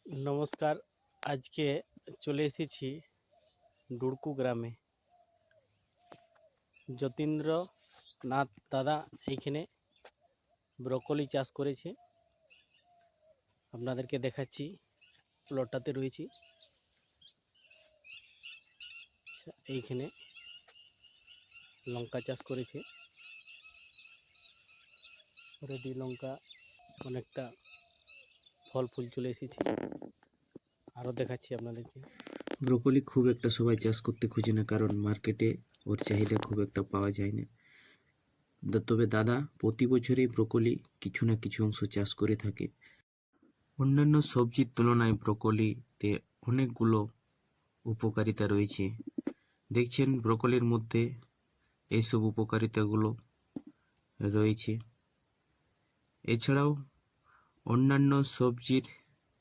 নমস্কার। আজকে চলে এসেছি ডুড়কু গ্রামে। যতীন্দ্রনাথ দাদা এইখানে ব্রকলি চাষ করেছে। আপনাদেরকে দেখাচ্ছি, প্লটটাতে রয়েছি। এইখানে লঙ্কা চাষ করেছে, রেডি লঙ্কা, অনেকটা ফল ফুল চলে এসেছে। আরও দেখাচ্ছি আপনাদেরকে। ব্রোকলি খুব একটা সবাই চাষ করতে খোঁজে না, কারণ মার্কেটে ওর চাহিদা খুব একটা পাওয়া যায় না। তবে দাদা প্রতি বছরই ব্রোকলি কিছু না কিছু অংশ চাষ করে থাকে। অন্যান্য সবজির তুলনায় ব্রোকলিতে অনেকগুলো উপকারিতা রয়েছে। দেখছেন ব্রোকলির মধ্যে এইসব উপকারিতাগুলো রয়েছে। এছাড়াও অন্যান্য সবজির